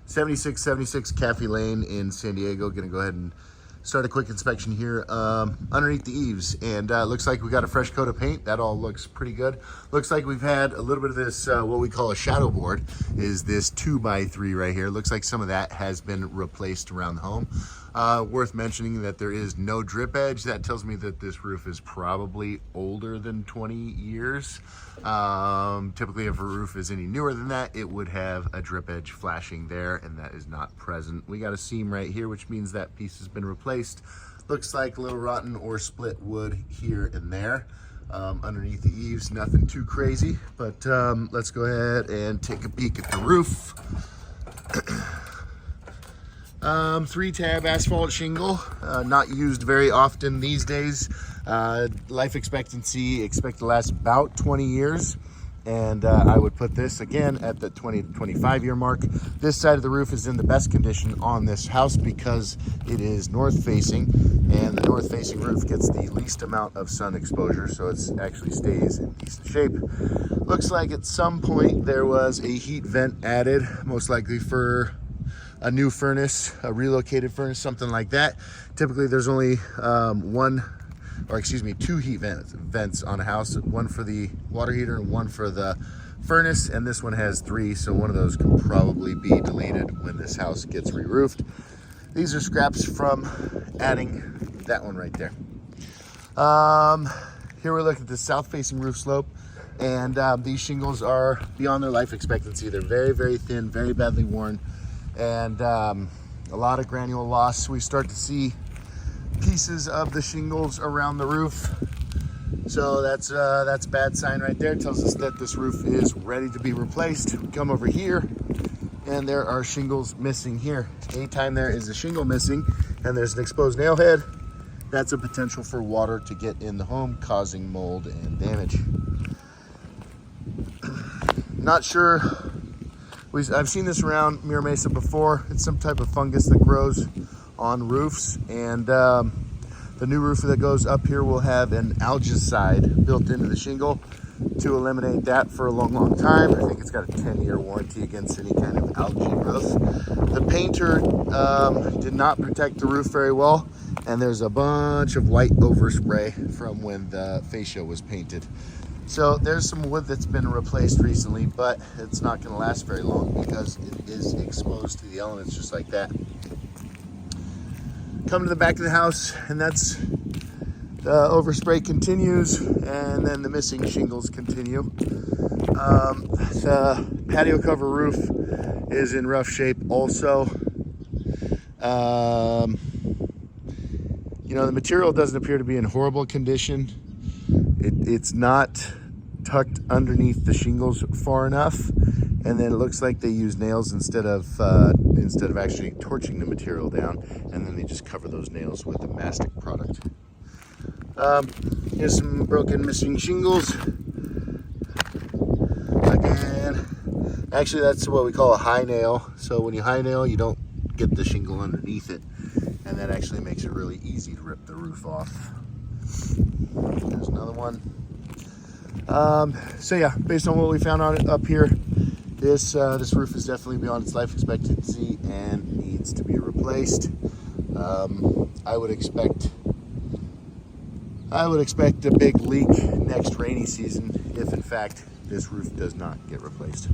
7676 Caffey Lane in San Diego. Gonna go ahead and start a quick inspection here underneath the eaves, and looks like we got a fresh coat of paint. That all looks pretty good. Looks like we've had a little bit of this what we call a shadow board, is this 2x3 right here. Looks like some of that has been replaced around the home. Worth mentioning that there is no drip edge. That tells me that this roof is probably older than 20 years. Typically, if a roof is any newer than that, it would have a drip edge flashing there, and that is not present. We got a seam right here, which means that piece has been replaced. Looks like a little rotten or split wood here and there. Underneath the eaves, nothing too crazy, but let's go ahead and take a peek at the roof. 3-tab asphalt shingle, not used very often these days. Life expectancy, expect to last about 20 years. And I would put this again at the 20 to 25 year mark. This side of the roof is in the best condition on this house because it is north facing, and the north facing roof gets the least amount of sun exposure, so it actually stays in decent shape. Looks like at some point there was a heat vent added, most likely for a new furnace, a relocated furnace, something like that. Typically there's only two heat vents on a house, one for the water heater and one for the furnace, and this one has 3, so one of those could probably be deleted when this house gets re-roofed. These are scraps from adding that one right there. Here we're looking at the south facing roof slope, and these shingles are beyond their life expectancy. They're very, very thin, very badly worn, and a lot of granule loss. We start to see pieces of the shingles around the roof, so that's a bad sign right there. It tells us that this roof is ready to be replaced. We come over here and there are shingles missing here. Anytime there is a shingle missing and there's an exposed nail head, that's a potential for water to get in the home, causing mold and damage. Not sure, I've seen this around Mira Mesa before. It's some type of fungus that grows on roofs, and the new roof that goes up here will have an algicide built into the shingle to eliminate that for a long time. I think it's got a 10-year warranty against any kind of algae growth. The painter did not protect the roof very well, and there's a bunch of white overspray from when the fascia was painted. So there's some wood that's been replaced recently, but it's not going to last very long because it is exposed to the elements just like that. Come to the back of the house, and that's the overspray continues, and then the missing shingles continue. The patio cover roof is in rough shape also. The material doesn't appear to be in horrible condition. It's not tucked underneath the shingles far enough, and then it looks like they use nails instead of actually torching the material down, and then they just cover those nails with a mastic product. Here's some broken missing shingles. Again, actually that's what we call a high nail. So when you high nail, you don't get the shingle underneath it, and that actually makes it really easy to rip the roof off. There's another one. So yeah, based on what we found on it up here, this roof is definitely beyond its life expectancy and needs to be replaced. I would expect a big leak next rainy season if in fact this roof does not get replaced.